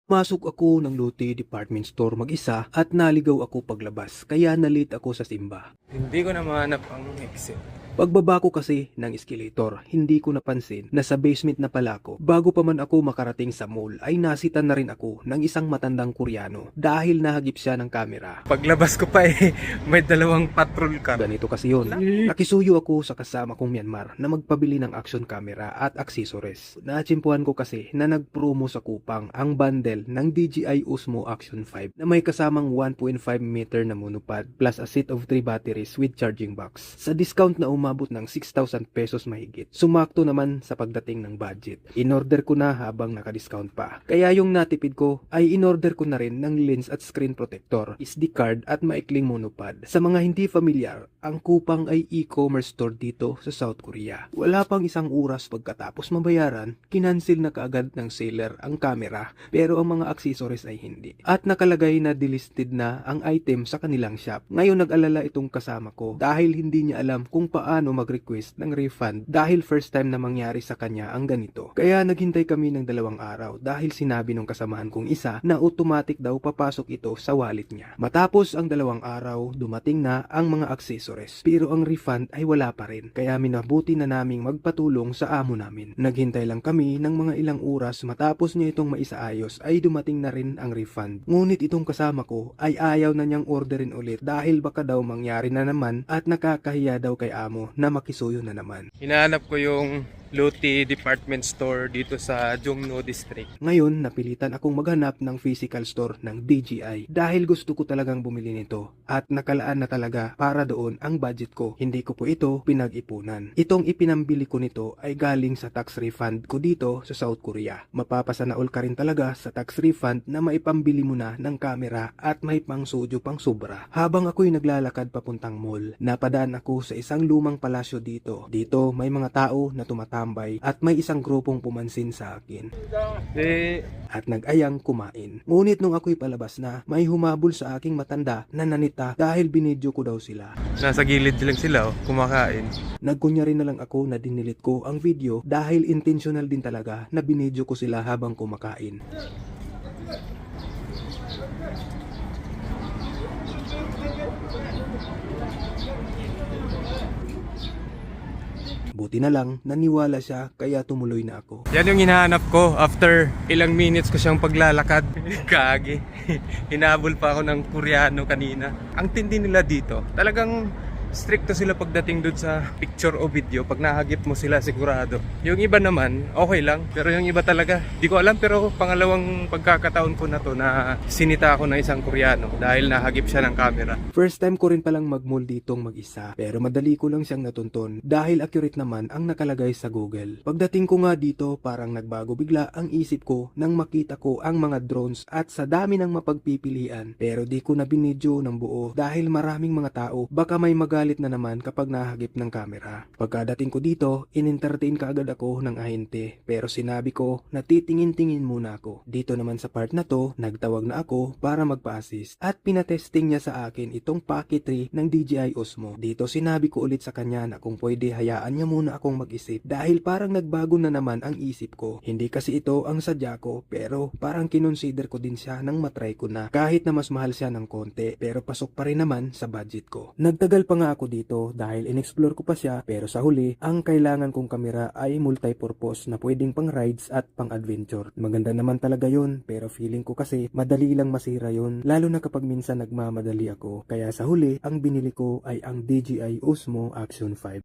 Masok ako ng Lotte Department Store mag-isa at naligaw ako paglabas kaya na-late ako sa simba. Hindi ko na mahanap ang exit. Pagbaba ko kasi ng escalator, hindi ko napansin na sa basement na pala ako. Bago pa man ako makarating sa mall ay nasitan na rin ako ng isang matandang Koreano dahil nahagip siya ng kamera. Paglabas ko pa may dalawang patrol car. Ganito kasi yun. Nakisuyo ako sa kasama kong Myanmar na magpabili ng action camera at accessories. Natsimpuhan ko kasi na nagpromo sa Kupang ang bundle ng DJI Osmo Action 5 na may kasamang 1.5 meter na monopod plus a set of 3 batteries with charging box. Sa discount na umabot ng 6,000 pesos mahigit. Sumakto naman sa pagdating ng budget. In-order ko na habang naka-discount pa. Kaya yung natipid ko ay in-order ko na rin ng lens at screen protector, SD card at maikling monopod. Sa mga hindi familiar, ang Kupang ay e-commerce store dito sa South Korea. Wala pang isang oras pagkatapos mabayaran, kinansil na kaagad ng seller ang camera pero ang mga accessories ay hindi. At nakalagay na delisted na ang item sa kanilang shop. Ngayon nag-alala itong kasama ko dahil hindi niya alam kung paano mag-request ng refund dahil first time na mangyari sa kanya ang ganito. Kaya naghintay kami ng 2 araw dahil sinabi ng kasamahan kong isa na automatic daw papasok ito sa wallet niya. Matapos ang 2 araw, dumating na ang mga accessories pero ang refund ay wala pa rin. Kaya minabuti na naming magpatulong sa amo namin. Naghintay lang kami ng mga ilang oras matapos niya itong maisaayos ay dumating na rin ang refund. Ngunit itong kasama ko ay ayaw na niyang orderin ulit dahil baka daw mangyari na naman at nakakahiya daw kay amo na makisuyo na naman. Hinahanap ko yung Lotte Department Store dito sa Jongno District. Ngayon, napilitan akong maghanap ng physical store ng DJI dahil gusto ko talagang bumili nito at nakalaan na talaga para doon ang budget ko. Hindi ko po ito pinag-ipunan. Itong ipinambili ko nito ay galing sa tax refund ko dito sa South Korea. Mapapasana all ka rin talaga sa tax refund na maipambili mo na ng camera at may pang studio pang sobra. Habang ako'y naglalakad papuntang mall, napadaan ako sa isang lumang palasyo dito. Dito may mga tao na tumatambay at may isang grupong pumansin sa akin at nag-ayang kumain. Ngunit nung ako'y palabas na, may humabol sa aking matanda na nanita dahil binidyo ko daw sila. Nasa gilid lang sila kumakain. Nagkunyari na lang ako na dinilit ko ang video dahil intentional din talaga na binidyo ko sila habang kumakain. Buti na lang, naniwala siya kaya tumuloy na ako. Yan yung hinahanap ko after ilang minutes ko siyang paglalakad. Kagi. Hinabol pa ako ng Koreano kanina. Ang tindi nila dito. Talagang stricto sila pagdating doon sa picture o video. Pag nahagip mo sila sigurado. Yung iba naman, okay lang. Pero yung iba talaga, di ko alam. Pero pangalawang pagkakataon ko na to na sinita ako ng isang Koreano dahil nahagip siya ng camera. First time ko rin palang mag-mall ditong mag-isa. Pero madali ko lang siyang natuntun dahil accurate naman ang nakalagay sa Google. Pagdating ko nga dito, parang nagbago bigla ang isip ko nang makita ko ang mga drones at sa dami ng mapagpipilian. Pero di ko na binidyo ng buo dahil maraming mga tao. Baka may magalit na naman kapag nahagip ng camera. Pagkadating ko dito, in-entertain kaagad ako ng ahente. Pero sinabi ko na titingin-tingin muna ako. Dito naman sa part na to, nagtawag na ako para magpa-assist. At pinatesting niya sa akin itong Pocket 3 ng DJI Osmo. Dito sinabi ko ulit sa kanya na kung pwede hayaan niya muna akong mag-isip. Dahil parang nagbago na naman ang isip ko. Hindi kasi ito ang sadya ko, pero parang kinonsider ko din siya nang matry ko na. Kahit na mas mahal siya ng konti, pero pasok pa rin naman sa budget ko. Nagtagal pa nga ako dito dahil in-explore ko pa siya, pero sa huli, ang kailangan kong kamera ay multi-purpose na pwedeng pang rides at pang adventure. Maganda naman talaga yun, pero feeling ko kasi madali lang masira yun, lalo na kapag minsan nagmamadali ako. Kaya sa huli, ang binili ko ay ang DJI Osmo Action 5.